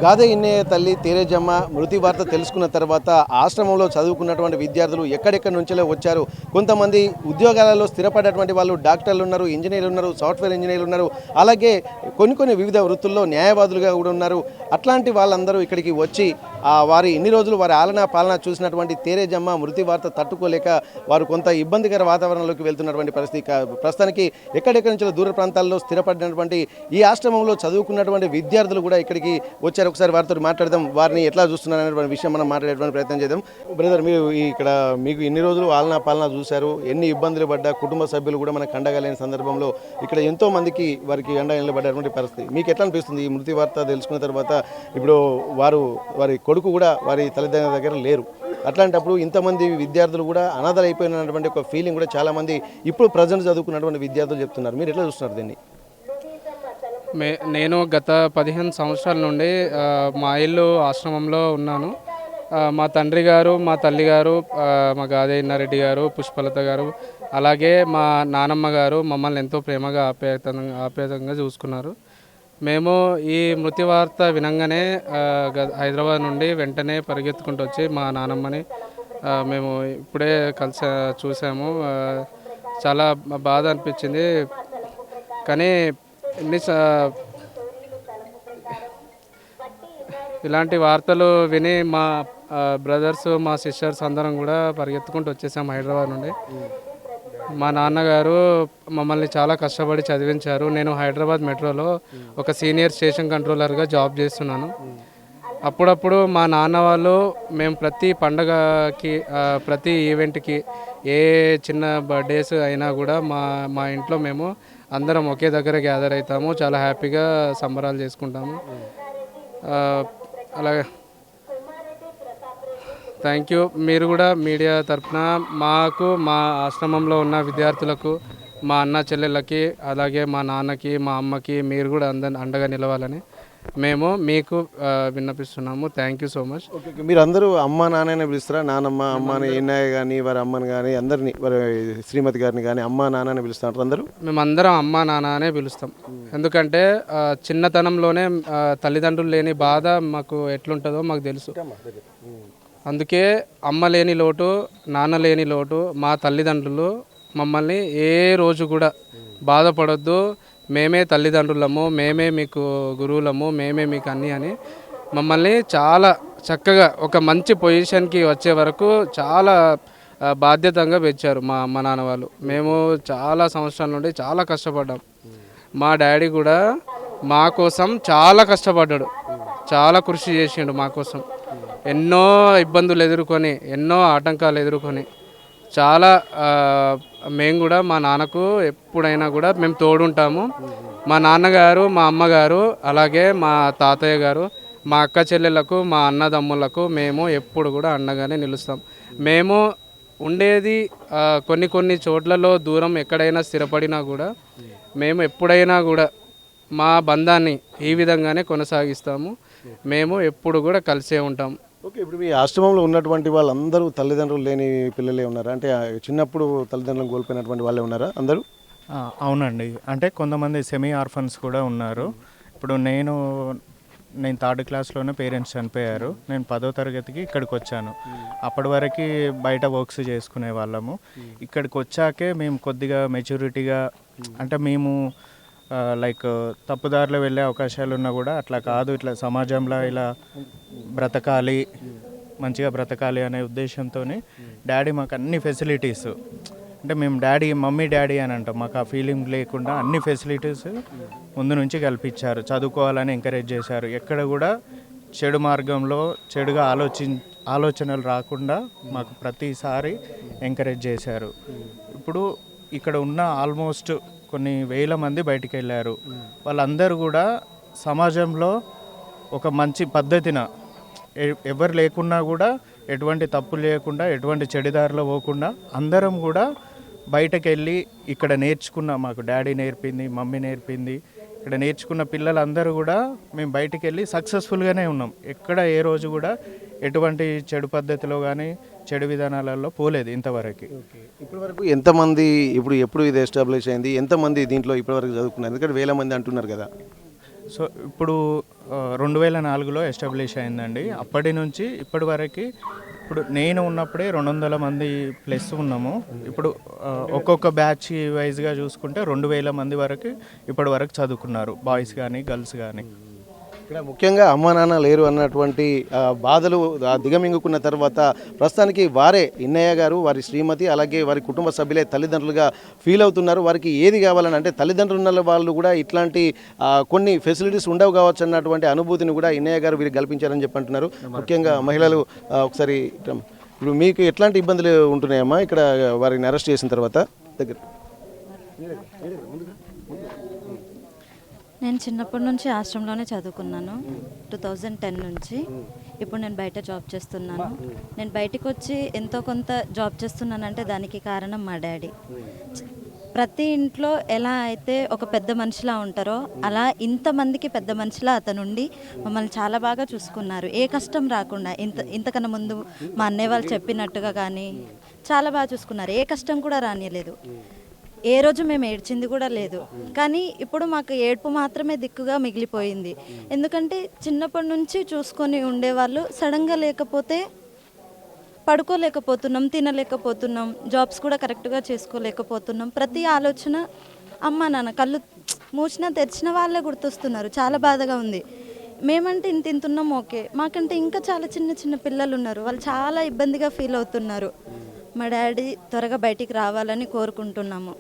గాదే ఇన్నయ్య తల్లి తేరేజమ్మ మృతి వార్త తెలుసుకున్న తర్వాత ఆశ్రమంలో చదువుకున్నటువంటి విద్యార్థులు ఎక్కడెక్కడి నుంచో వచ్చారు. కొంతమంది ఉద్యోగాలలో స్థిరపడేటువంటి వాళ్ళు డాక్టర్లు ఉన్నారు, ఇంజనీర్లు ఉన్నారు, సాఫ్ట్వేర్ ఇంజనీర్లు ఉన్నారు. అలాగే కొన్ని వివిధ వృత్తుల్లో న్యాయవాదులుగా కూడా ఉన్నారు. అట్లాంటి వాళ్ళందరూ ఇక్కడికి వచ్చి వారి ఇన్ని రోజులు వారి ఆలనా పాలన చూసినటువంటి తేరేజమ్మ మృతి వార్త తట్టుకోలేక వారు కొంత ఇబ్బందికర వాతావరణంలోకి వెళ్తున్నటువంటి పరిస్థితి. ప్రస్తుతానికి ఎక్కడెక్కడి నుంచో దూర ప్రాంతాల్లో స్థిరపడినటువంటి ఈ ఆశ్రమంలో చదువుకున్నటువంటి విద్యార్థులు కూడా ఇక్కడికి వచ్చారు. ఒకసారి వారితో మాట్లాడదాం, వారిని ఎట్లా చూస్తున్నారు అనేటువంటి విషయం మనం మాట్లాడేటువంటి ప్రయత్నం చేద్దాం. బ్రదర్, మీరు ఇక్కడ మీకు ఇన్ని రోజులు ఆలనా పాలన చూశారు, ఎన్ని ఇబ్బందులు పడ్డా కుటుంబ సభ్యులు కూడా మనకు అండగా లేని సందర్భంలో ఇక్కడ ఎంతో మందికి వారికి అండగా నిలబడేటువంటి పరిస్థితి మీకు ఎట్లా అనిపిస్తుంది? ఈ మృతి వార్త తెలుసుకున్న తర్వాత ఇప్పుడు వారి కొడుకు కూడా వారి తల్లిదండ్రుల దగ్గర లేరు. అట్లాంటప్పుడు ఇంతమంది విద్యార్థులు కూడా అనాథలు అయిపోయినటువంటి ఒక ఫీలింగ్ కూడా చాలామంది ఇప్పుడు ప్రజెంట్ చదువుకున్నటువంటి విద్యార్థులు చెప్తున్నారు. మీరు ఎట్లా చూస్తున్నారు దీన్ని? నేను గత 15 సంవత్సరాల నుండి మా ఇల్లు ఆశ్రమంలో ఉన్నాను. మా తండ్రి గారు, మా తల్లి గారు, మా గాదే ఇన్నారెడ్డి గారు, పుష్పలత గారు, అలాగే మా నానమ్మ గారు మమ్మల్ని ఎంతో ప్రేమగా ఆప్యాయంగా చూసుకున్నారు. మేము ఈ మృతి వార్త వినంగానే హైదరాబాద్ నుండి వెంటనే పరిగెత్తుకుంటూ వచ్చి మా నానమ్మని మేము ఇప్పుడే చూసాము. చాలా బాధ అనిపించింది. కానీ ఇలాంటి వార్తలు విని మా బ్రదర్స్, మా సిస్టర్స్ అందరం కూడా పరిగెత్తుకుంటూ వచ్చేసాము హైదరాబాద్ నుండి. మా నాన్నగారు మమ్మల్ని చాలా కష్టపడి చదివించారు. నేను హైదరాబాద్ మెట్రోలో ఒక సీనియర్ స్టేషన్ కంట్రోలర్గా జాబ్ చేస్తున్నాను. అప్పుడప్పుడు మా నాన్న వాళ్ళు మేము ప్రతి పండగకి, ప్రతి ఈవెంట్కి, ఏ చిన్న బర్త్డేస్ అయినా కూడా మా ఇంట్లో మేము అందరం ఒకే దగ్గర గ్యాదర్ అవుతాము. చాలా హ్యాపీగా సంబరాలు చేసుకుంటాము. అలాగే థ్యాంక్ యూ. మీరు కూడా మీడియా తరఫున మాకు, మా ఆశ్రమంలో ఉన్న విద్యార్థులకు, మా అన్న చెల్లెళ్ళకి, అలాగే మా నాన్నకి, మా అమ్మకి మీరు కూడా అండగా నిలవాలని మేము మీకు విన్నపిస్తున్నాము. Thank you so much. మీరు అందరూ అమ్మ నాన్ననే పిలుస్తారా? నానమ్మ, అమ్మని, ఎన్నయ్య కానీ, వారి అమ్మని కానీ, అందరినీ, వారి శ్రీమతి గారిని కానీ అమ్మ నాన్నని పిలుస్తారు అందరూ? మేమందరం అమ్మ నాన్న అనే పిలుస్తాం. ఎందుకంటే చిన్నతనంలోనే తల్లిదండ్రులు లేని బాధ మాకు ఎట్లుంటుందో మాకు తెలుసు. అందుకే అమ్మ లేని లోటు, నాన్న లేని లోటు, మా తల్లిదండ్రులు మమ్మల్ని ఏ రోజు కూడా బాధపడొద్దు, మేమే తల్లిదండ్రులము, మేమే మీకు గురువులము, మేమే మీకు అన్నీ అని మమ్మల్ని చాలా చక్కగా ఒక మంచి పొజిషన్కి వచ్చే వరకు చాలా బాధ్యతంగా పెంచారు మా అమ్మ నాన్న వాళ్ళు. మేము చాలా సంవత్సరాల నుండి చాలా కష్టపడ్డాం. మా డాడీ కూడా మా కోసం చాలా కష్టపడ్డాడు, చాలా కృషి చేసిండు మా కోసం. ఎన్నో ఇబ్బందులు ఎదుర్కొని, ఎన్నో ఆటంకాలు ఎదుర్కొని చాలా మేము కూడా మా నాన్నకు ఎప్పుడైనా కూడా మేము తోడుంటాము. మా నాన్నగారు, మా అమ్మగారు, అలాగే మా తాతయ్య గారు, మా అక్క చెల్లెళ్ళకు, మా అన్నదమ్ములకు మేము ఎప్పుడు కూడా అండగానే నిలుస్తాం. మేము ఉండేది కొన్ని చోట్లలో దూరం, ఎక్కడైనా స్థిరపడినా కూడా మేము ఎప్పుడైనా కూడా మా బంధాన్ని ఈ విధంగానే కొనసాగిస్తాము. మేము ఎప్పుడు కూడా కలిసే ఉంటాం. ఓకే, ఇప్పుడు మీ ఆశ్రమంలో ఉన్నటువంటి వాళ్ళందరూ తల్లిదండ్రులు లేని పిల్లలే ఉన్నారా? అంటే చిన్నప్పుడు తల్లిదండ్రులను కోల్పోయినటువంటి వాళ్ళే ఉన్నారా అందరూ? అవునండి. అంటే కొంతమంది సెమీ ఆర్ఫన్స్ కూడా ఉన్నారు. ఇప్పుడు నేను 3rd క్లాస్లోనే పేరెంట్స్ చనిపోయారు. నేను 10వ తరగతికి ఇక్కడికి వచ్చాను. అప్పటి వరకు బయట వర్క్స్ చేసుకునే వాళ్ళము. ఇక్కడికి వచ్చాకే మేము కొద్దిగా మెచ్యూరిటీగా, అంటే మేము లైక్ తప్పుదారిలో వెళ్ళే అవకాశాలు ఉన్నా కూడా అట్లా కాదు, ఇట్లా సమాజంలో ఇలా బ్రతకాలి, మంచిగా బ్రతకాలి అనే ఉద్దేశంతో డాడీ మాకు అన్ని ఫెసిలిటీస్, అంటే మేము మమ్మీ డాడీ అని అంటాం, మాకు ఆ ఫీలింగ్ లేకుండా అన్ని ఫెసిలిటీస్ ముందు నుంచి కల్పించారు. చదువుకోవాలని ఎంకరేజ్ చేశారు. ఎక్కడ కూడా చెడు మార్గంలో చెడుగా ఆలోచనలు రాకుండా మాకు ప్రతిసారి ఎంకరేజ్ చేశారు. ఇప్పుడు ఇక్కడ ఉన్న ఆల్మోస్ట్ కొన్ని వేల మంది బయటికి వెళ్ళారు. వాళ్ళందరూ కూడా సమాజంలో ఒక మంచి పద్ధతిన, ఎవరు లేకున్నా కూడా ఎటువంటి తప్పు లేకుండా, ఎటువంటి చెడుదారిలో పోకుండా అందరం కూడా బయటకు వెళ్ళి ఇక్కడ నేర్చుకున్న, మాకు డాడీ నేర్పింది, మమ్మీ నేర్పింది, ఇక్కడ నేర్చుకున్న పిల్లలందరూ కూడా మేము బయటికి వెళ్ళి సక్సెస్ఫుల్గానే ఉన్నాం. ఎక్కడ ఏ రోజు కూడా ఎటువంటి చెడు పద్ధతిలో కానీ చెడు విధానాలలో పోలేదు ఇంతవరకు. ఇప్పటి వరకు ఎంతమంది, ఎప్పుడు ఇది ఎస్టాబ్లిష్ అయింది, ఎంతమంది దీంట్లో ఇప్పటివరకు చదువుకున్నారు? ఎందుకంటే వేల మంది అంటున్నారు కదా. సో ఇప్పుడు 2004లో ఎస్టాబ్లిష్ అయిందండి. అప్పటి నుంచి ఇప్పటి వరకు ఇప్పుడు నేను ఉన్నప్పుడే 200 మంది ప్లస్ ఉన్నాము. ఇప్పుడు ఒక్కొక్క బ్యాచ్ వైజ్గా చూసుకుంటే 2000 మంది వరకు ఇప్పటి వరకు చదువుకున్నారు, బాయ్స్ కానీ గర్ల్స్ కానీ. ఇక్కడ ముఖ్యంగా అమ్మా నాన్న లేరు అన్నటువంటి బాధలు దిగమింగుకున్న తర్వాత ప్రస్తుతానికి వారే ఇన్నయ్య గారు, వారి శ్రీమతి, అలాగే వారి కుటుంబ సభ్యులే తల్లిదండ్రులుగా ఫీల్ అవుతున్నారు. వారికి ఏది కావాలని అంటే తల్లిదండ్రులు ఉన్న వాళ్ళు కూడా ఇట్లాంటి కొన్ని ఫెసిలిటీస్ ఉండవు కావచ్చు అన్నటువంటి అనుభూతిని కూడా ఇన్నయ్య గారు వీరికి కల్పించారని చెప్పి అంటున్నారు. ముఖ్యంగా మహిళలు ఒకసారి ఇప్పుడు మీకు ఎట్లాంటి ఇబ్బందులు ఉంటున్నాయమ్మా ఇక్కడ వారిని అరెస్ట్ చేసిన తర్వాత? దగ్గర నేను చిన్నప్పటి నుంచి ఆశ్రమంలోనే చదువుకున్నాను 2010 నుంచి. ఇప్పుడు నేను బయట జాబ్ చేస్తున్నాను. నేను బయటికి వచ్చి ఎంతో కొంత జాబ్ చేస్తున్నానంటే దానికి కారణం మా డాడీ. ప్రతి ఇంట్లో ఎలా అయితే ఒక పెద్ద మనిషిలా ఉంటారో అలా ఇంతమందికి పెద్ద మనిషిలా అతనుండి మమ్మల్ని చాలా బాగా చూసుకున్నారు. ఏ కష్టం రాకుండా ఇంతకన్నా ముందు మా అన్నయ్య వాళ్ళు చెప్పినట్టుగా కానీ చాలా బాగా చూసుకున్నారు. ఏ కష్టం కూడా రానియలేదు. ఏ రోజు మేము ఏడ్చింది కూడా లేదు. కానీ ఇప్పుడు మాకు ఏడుపు మాత్రమే దిక్కుగా మిగిలిపోయింది. ఎందుకంటే చిన్నప్పటి నుంచి చూసుకొని ఉండేవాళ్ళు సడన్గా లేకపోతే పడుకోలేకపోతున్నాం, తినలేకపోతున్నాం, జాబ్స్ కూడా కరెక్ట్గా చేసుకోలేకపోతున్నాం. ప్రతి ఆలోచన అమ్మ నాన్న కళ్ళు మూసినా తెరిచిన వాళ్ళే గుర్తొస్తున్నారు. చాలా బాధగా ఉంది. మేమంటే ఇంత ఉన్నాం ఓకే, మాకంటే ఇంకా చాలా చిన్న చిన్న పిల్లలు ఉన్నారు. వాళ్ళు చాలా ఇబ్బందిగా ఫీల్ అవుతున్నారు. మా డాడీ త్వరగా బయటికి రావాలని కోరుకుంటున్నాము.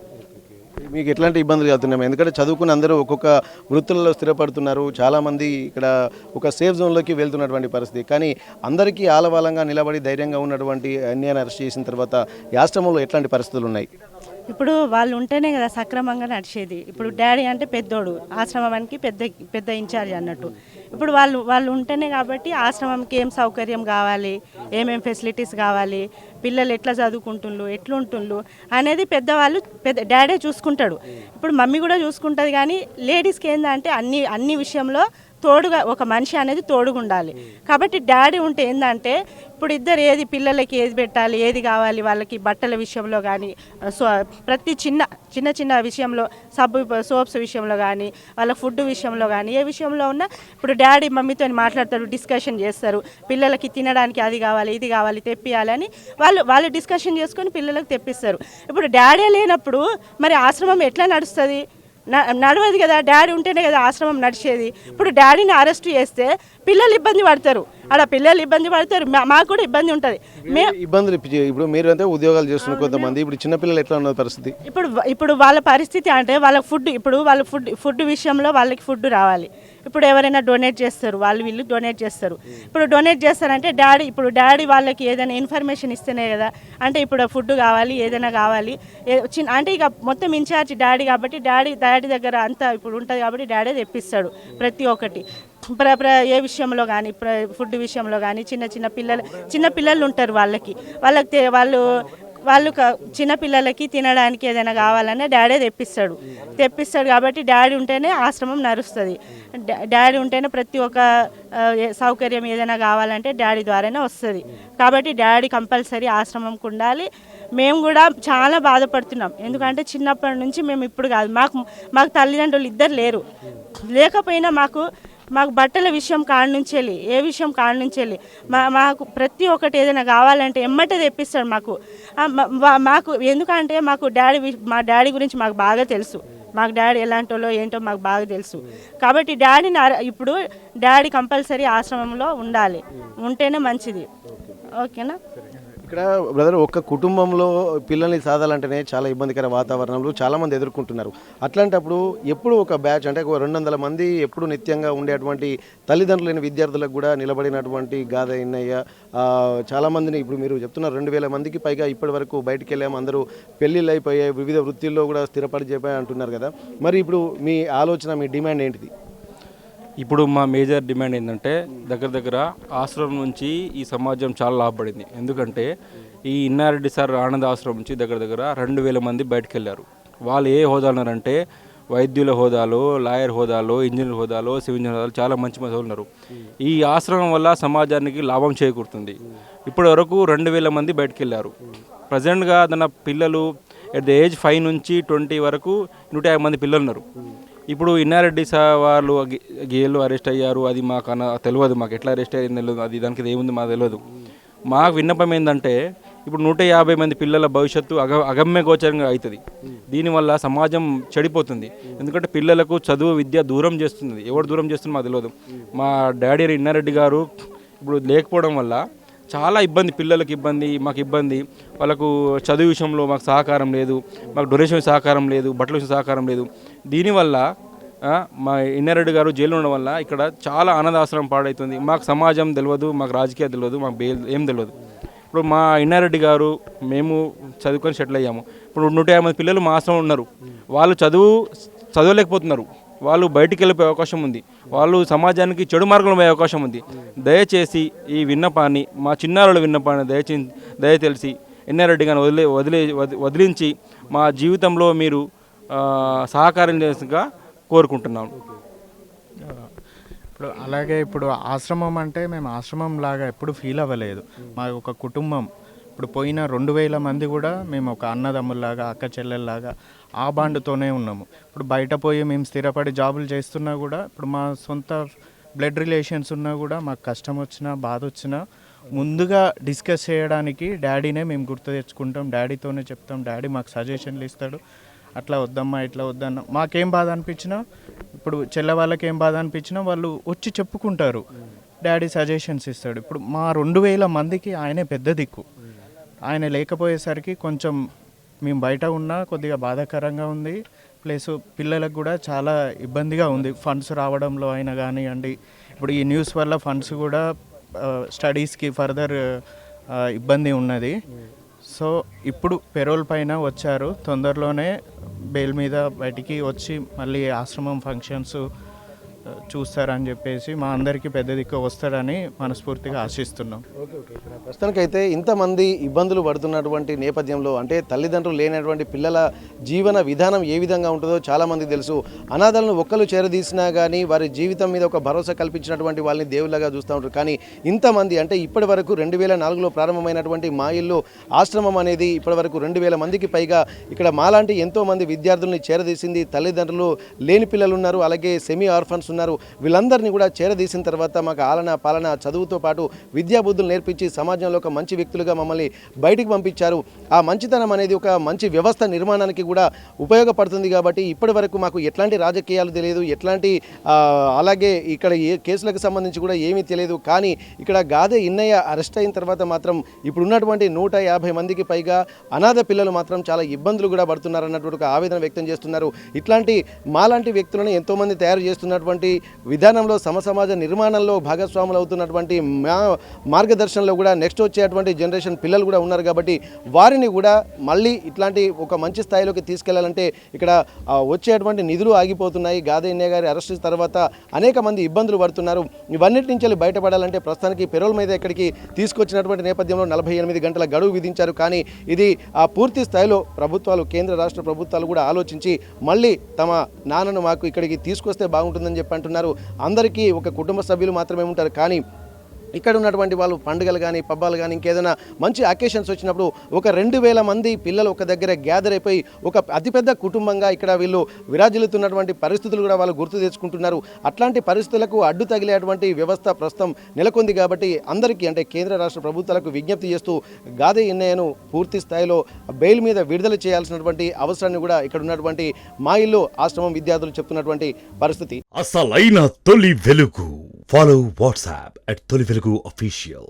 మీకు ఎట్లాంటి ఇబ్బందులు కలుగుతున్నాయి? ఎందుకంటే చదువుకుని అందరూ ఒక్కొక్క వృత్తులలో స్థిరపడుతున్నారు. చాలామంది ఇక్కడ ఒక సేఫ్ జోన్లోకి వెళ్తున్నటువంటి పరిస్థితి. కానీ అందరికీ ఆలవాలంగా నిలబడి ధైర్యంగా ఉన్నటువంటి అన్యాయాన్ని అరెస్ట్ చేసిన తర్వాత ఈ ఆశ్రమంలో ఎట్లాంటి పరిస్థితులు ఉన్నాయి? ఇప్పుడు వాళ్ళు ఉంటేనే కదా సక్రమంగా నడిచేది. ఇప్పుడు డాడీ అంటే పెద్దోడు, ఆశ్రమానికి పెద్ద ఇన్ఛార్జ్ అన్నట్టు. ఇప్పుడు వాళ్ళు ఉంటేనే కాబట్టి ఆశ్రమంకి ఏం సౌకర్యం కావాలి, ఏమేం ఫెసిలిటీస్ కావాలి, పిల్లలు ఎట్లా చదువుకుంటుండ్రు, ఎట్లుంటుండ్రు అనేది పెద్ద డాడీ చూసుకుంటాడు. ఇప్పుడు మమ్మీ కూడా చూసుకుంటుంది. కానీ లేడీస్కి ఏంటంటే అన్ని విషయంలో తోడుగా ఒక మనిషి అనేది తోడుగా ఉండాలి. కాబట్టి డాడీ ఉంటే ఏంటంటే ఇప్పుడు ఇద్దరు పిల్లలకి ఏది పెట్టాలి, ఏది కావాలి, వాళ్ళకి బట్టల విషయంలో కానీ ప్రతి చిన్న విషయంలో సోప్స్ విషయంలో కానీ వాళ్ళ ఫుడ్ విషయంలో కానీ ఏ విషయంలో ఉన్నా ఇప్పుడు డాడీ మమ్మీతో మాట్లాడతారు, డిస్కషన్ చేస్తారు. పిల్లలకి తినడానికి అది కావాలి, ఇది కావాలి, తెప్పియాలి అని వాళ్ళు డిస్కషన్ చేసుకొని పిల్లలకు తెప్పిస్తారు. ఇప్పుడు డాడీ లేనప్పుడు మరి ఆశ్రమం ఎట్లా నడుస్తుంది? నడవదు కదా. డాడీ ఉంటేనే కదా ఆశ్రమం నడిచేది. ఇప్పుడు డాడీని అరెస్ట్ చేస్తే పిల్లలు ఇబ్బంది పడతారు, పిల్లలు ఇబ్బంది పడతారు, మాకు కూడా ఇబ్బంది ఉంటుంది. ఇబ్బందులు ఇప్పుడు మీరు అంటే ఉద్యోగాలు చేస్తున్న కొంతమంది ఇప్పుడు చిన్నపిల్లలు ఎట్లా ఉన్న పరిస్థితి? ఇప్పుడు వాళ్ళ పరిస్థితి అంటే వాళ్ళ ఫుడ్ విషయంలో వాళ్ళకి ఫుడ్ రావాలి. ఇప్పుడు ఎవరైనా డొనేట్ చేస్తారు, వీళ్ళు డొనేట్ చేస్తారు. ఇప్పుడు డొనేట్ చేస్తారంటే డాడీ వాళ్ళకి ఏదైనా ఇన్ఫర్మేషన్ ఇస్తేనే కదా. అంటే ఇప్పుడు ఫుడ్ కావాలి, ఏదైనా కావాలి అంటే ఇక మొత్తం ఇన్ఛార్జ్ డాడీ కాబట్టి డాడీ దగ్గర అంతా ఇప్పుడు ఉంటుంది కాబట్టి డాడీ తెప్పిస్తాడు ప్రతి ఒక్కటి. ఏ విషయంలో కానీ ఫుడ్ విషయంలో కానీ చిన్న పిల్లలు ఉంటారు, వాళ్ళు చిన్నపిల్లలకి తినడానికి ఏదైనా కావాలన్నా డాడీ తెప్పిస్తాడు కాబట్టి డాడీ ఉంటేనే ఆశ్రమం నడుస్తుంది. డాడీ ఉంటేనే ప్రతి ఒక్క సౌకర్యం ఏదైనా కావాలంటే డాడీ ద్వారానే వస్తుంది. కాబట్టి డాడీ కంపల్సరీ ఆశ్రమంకి ఉండాలి. మేము కూడా చాలా బాధపడుతున్నాం. ఎందుకంటే చిన్నప్పటి నుంచి మేము ఇప్పుడు కాదు, మాకు తల్లిదండ్రులు ఇద్దరు లేకపోయినా మాకు బట్టల విషయం కాడ నుంచి వెళ్ళి ఏ విషయం కాడ నుంచి వెళ్ళి మాకు ప్రతి ఒక్కటి ఏదైనా కావాలంటే ఎమ్మటే తెప్పిస్తాడు మాకు. ఎందుకంటే మా డాడీ గురించి మాకు బాగా తెలుసు. మాకు డాడీ ఎలాంటోలో ఏంటో మాకు బాగా తెలుసు. కాబట్టి ఇప్పుడు డాడీ కంపల్సరీ ఆశ్రమంలో ఉండాలి, ఉంటేనే మంచిది. ఓకేనా? ఇక్కడ బ్రదర్ ఒక కుటుంబంలో పిల్లల్ని సాధాలంటేనే చాలా ఇబ్బందికర వాతావరణంలో చాలామంది ఎదుర్కొంటున్నారు. అట్లాంటప్పుడు ఎప్పుడు ఒక బ్యాచ్ అంటే 200 మంది ఎప్పుడు నిత్యంగా ఉండేటువంటి తల్లిదండ్రులు లేని విద్యార్థులకు కూడా నిలబడినటువంటి గాథ ఇన్నయ్య. చాలామందిని ఇప్పుడు మీరు చెప్తున్నారు 2000 మందికి పైగా ఇప్పటి వరకు బయటికి వెళ్ళాము, అందరూ పెళ్ళిళ్ళు అయిపోయాయి, వివిధ వృత్తిల్లో కూడా స్థిరపడి చెప్పాయి అంటున్నారు కదా. మరి ఇప్పుడు మీ ఆలోచన, మీ డిమాండ్ ఏంటిది? ఇప్పుడు మా మేజర్ డిమాండ్ ఏంటంటే దగ్గర ఆశ్రమం నుంచి ఈ సమాజం చాలా లాభపడింది. ఎందుకంటే ఈ ఇన్నారెడ్డి సార్ ఆనంద ఆశ్రమం నుంచి దగ్గర 2000 మంది బయటకు వెళ్ళారు. వాళ్ళు ఏ హోదాలు ఉన్నారంటే వైద్యుల హోదాలో, లాయర్ హోదాలో, ఇంజనీర్ హోదాలో, సివిల్ ఇంజనీర్ హోదాలో చాలా మంచి ఉన్నారు. ఈ ఆశ్రమం వల్ల సమాజానికి లాభం చేకూరుతుంది. ఇప్పటి వరకు 2000 మంది బయటకు వెళ్ళారు. ప్రజెంట్గా తన పిల్లలు ఎట్ ద ఏజ్ 5 నుంచి 20 వరకు 150 మంది పిల్లలు ఉన్నారు. ఇప్పుడు ఇన్నారెడ్డి వాళ్ళు గేలు అరెస్ట్ అయ్యారు, అది మాకు తెలియదు, మాకు ఎట్లా అరెస్ట్ అయ్యింది తెలియదు, అది దానికి ఏముంది మాకు తెలియదు. మాకు విన్నపం ఏంటంటే ఇప్పుడు 150 మంది పిల్లల భవిష్యత్తు అగమ్య గోచరంగా అవుతుంది. దీనివల్ల సమాజం చెడిపోతుంది. ఎందుకంటే పిల్లలకు చదువు విద్య దూరం చేస్తుంది. ఎవరు దూరం చేస్తుంది మాకు తెలియదు. మా డాడీ ఇన్నారెడ్డి గారు ఇప్పుడు లేకపోవడం వల్ల చాలా ఇబ్బంది, పిల్లలకి ఇబ్బంది, మాకు ఇబ్బంది. వాళ్ళకు చదువు విషయంలో మాకు సహకారం లేదు, మాకు డొనేషన్ సహకారం లేదు, బట్టల విషయం సహకారం లేదు. దీనివల్ల మా ఇన్నారెడ్డి గారు జైలు ఉండడం వల్ల ఇక్కడ చాలా అనాథాశ్రమం పాడవుతుంది. మాకు సమాజం తెలియదు, మాకు రాజకీయాలు తెలియదు, మాకు ఏం తెలియదు. ఇప్పుడు మా ఇన్నారెడ్డి గారు మేము చదువుకొని సెటిల్ అయ్యాము. ఇప్పుడు 150 మంది పిల్లలు మా ఆశ్రమం ఉన్నారు. వాళ్ళు చదవలేకపోతున్నారు. వాళ్ళు బయటికి వెళ్ళిపోయే అవకాశం ఉంది. వాళ్ళు సమాజానికి చెడు మార్గంలో పోయే అవకాశం ఉంది. దయచేసి ఈ విన్నపాన్ని, మా చిన్నారుల విన్నపాన్ని దయ తెలిసి ఇన్నారెడ్డి గారిని వదిలించి మా జీవితంలో మీరు సహకారం చేసిగా కోరుకుంటున్నాను. ఇప్పుడు అలాగే ఇప్పుడు ఆశ్రమం అంటే మేము ఆశ్రమం లాగా ఎప్పుడు ఫీల్ అవ్వలేదు. మా ఒక కుటుంబం. ఇప్పుడు పోయిన 2000 మంది కూడా మేము ఒక అన్నదమ్ముల్లాగా, అక్క చెల్లెల్లాగా ఆ బాండ్తోనే ఉన్నాము. ఇప్పుడు బయట పోయి మేము స్థిరపడి జాబులు చేస్తున్నా కూడా, ఇప్పుడు మా సొంత బ్లడ్ రిలేషన్స్ ఉన్నా కూడా మాకు కష్టం వచ్చినా బాధ వచ్చినా ముందుగా డిస్కస్ చేయడానికి డాడీనే మేము గుర్తు తెచ్చుకుంటాం. డాడీతోనే చెప్తాం. డాడీ మాకు సజెషన్లు ఇస్తాడు. అట్లా వద్దమ్మా, ఇట్లా వద్దన్న, మాకేం బాధ అనిపించినా, ఇప్పుడు చెల్లె వాళ్ళకి ఏం బాధ అనిపించినా వాళ్ళు వచ్చి చెప్పుకుంటారు. డాడీ సజెషన్స్ ఇస్తాడు. ఇప్పుడు మా 2000 మందికి ఆయనే పెద్ద దిక్కు. ఆయన లేకపోయేసరికి కొంచెం మేము బయట ఉన్నా కొద్దిగా బాధాకరంగా ఉంది. ప్లస్ పిల్లలకు కూడా చాలా ఇబ్బందిగా ఉంది. ఫండ్స్ రావడంలో అయినా కానివ్వండి, ఇప్పుడు ఈ న్యూస్ వల్ల ఫండ్స్ కూడా స్టడీస్కి ఫర్దర్ ఇబ్బంది ఉన్నది. సో ఇప్పుడు పెరోల్ పైన వచ్చారు. తొందరలోనే బెయిల్ మీద బయటికి వచ్చి మళ్ళీ ఆశ్రమం ఫంక్షన్స్ చూస్తారని చెప్పేసి మా అందరికీ పెద్ద దిక్కు వస్తారని మనస్ఫూర్తిగా ఆశిస్తున్నాం. ప్రస్తుతానికైతే ఇంతమంది ఇబ్బందులు పడుతున్నటువంటి నేపథ్యంలో, అంటే తల్లిదండ్రులు లేనటువంటి పిల్లల జీవన విధానం ఏ విధంగా ఉంటుందో చాలామంది తెలుసు. అనాథలను ఒక్కరు చేరదీసినా కానీ వారి జీవితం మీద ఒక భరోసా కల్పించినటువంటి వాళ్ళని దేవుళ్ళగా చూస్తూ ఉంటారు. కానీ ఇంతమంది, అంటే ఇప్పటి వరకు 2004లో ప్రారంభమైనటువంటి మా ఇల్లు ఆశ్రమం అనేది ఇప్పటి వరకు 2000 మందికి పైగా ఇక్కడ మాలాంటి ఎంతోమంది విద్యార్థుల్ని చేరదీసింది. తల్లిదండ్రులు లేని పిల్లలు ఉన్నారు, అలాగే సెమీ ఆర్ఫన్స్ ఉన్నారు. వీళ్ళందరినీ కూడా చేరదీసిన తర్వాత మాకు ఆలన పాలన చదువుతో పాటు విద్యాబుద్ధులు నేర్పించి సమాజంలో ఒక మంచి వ్యక్తులుగా మమ్మల్ని బయటికి పంపించారు. ఆ మంచితనం అనేది ఒక మంచి వ్యవస్థ నిర్మాణానికి కూడా ఉపయోగపడుతుంది. కాబట్టి ఇప్పటి వరకు మాకు ఎట్లాంటి రాజకీయాలు తెలియదు, ఎట్లాంటి అలాగే ఇక్కడ ఏ కేసులకు సంబంధించి కూడా ఏమీ తెలియదు. కానీ ఇక్కడ గాదే ఇన్నయ్య అరెస్ట్ అయిన తర్వాత మాత్రం ఇప్పుడు ఉన్నటువంటి 150 మందికి పైగా అనాథ పిల్లలు మాత్రం చాలా ఇబ్బందులు కూడా పడుతున్నారు అన్నటువంటి ఒక ఆవేదన వ్యక్తం చేస్తున్నారు. ఇట్లాంటి మాలాంటి వ్యక్తులను ఎంతోమంది తయారు చేస్తున్నటువంటి విధానంలో సమాజ నిర్మాణంలో భాగస్వాములు అవుతున్నటువంటి మార్గదర్శనంలో కూడా నెక్స్ట్ వచ్చేటువంటి జనరేషన్ పిల్లలు కూడా ఉన్నారు. కాబట్టి వారిని కూడా మళ్ళీ ఇట్లాంటి ఒక మంచి స్థాయిలోకి తీసుకెళ్లాలంటే ఇక్కడ వచ్చేటువంటి నిధులు ఆగిపోతున్నాయి. గాదే ఇన్నయ్య గారి అరెస్ట్ తర్వాత అనేక మంది ఇబ్బందులు పడుతున్నారు. ఇవన్నిటి నుంచి బయటపడాలంటే ప్రస్తుతానికి పెరోల్ మీద ఇక్కడికి తీసుకొచ్చినటువంటి నేపథ్యంలో 48 గంటల గడువు విధించారు. కానీ ఇది పూర్తి స్థాయిలో ప్రభుత్వాలు, కేంద్ర రాష్ట్ర ప్రభుత్వాలు కూడా ఆలోచించి మళ్ళీ తమ నాన్నను మాకు ఇక్కడికి తీసుకొస్తే బాగుంటుందని చెప్పి అంటున్నారు. అందరికీ ఒక కుటుంబ సభ్యులు మాత్రమే ఉంటారు. కానీ ఇక్కడ ఉన్నటువంటి వాళ్ళు పండుగలు కానీ, పబ్బాలు కానీ, ఇంకేదైనా మంచి అకేషన్స్ వచ్చినప్పుడు ఒక 2000 మంది పిల్లలు ఒక దగ్గర గ్యాదర్ అయిపోయి ఒక అతిపెద్ద కుటుంబంగా ఇక్కడ వీళ్ళు విరాజిల్లుతున్నటువంటి పరిస్థితులు కూడా వాళ్ళు గుర్తు తెచ్చుకుంటున్నారు. అట్లాంటి పరిస్థితులకు అడ్డు తగిలేటువంటి వ్యవస్థ ప్రస్తుతం నెలకొంది. కాబట్టి అందరికీ, అంటే కేంద్ర రాష్ట్ర ప్రభుత్వాలకు విజ్ఞప్తి చేస్తూ గాదే ఇన్నయ్యను పూర్తి స్థాయిలో బెయిల్ మీద విడుదల చేయాల్సినటువంటి అవసరాన్ని కూడా ఇక్కడ ఉన్నటువంటి మా ఇల్లు ఆశ్రమం విద్యార్థులు చెప్తున్నటువంటి పరిస్థితి. అసలైన తొలి వెలుగు. Follow WhatsApp @తొలి వెలుగు official.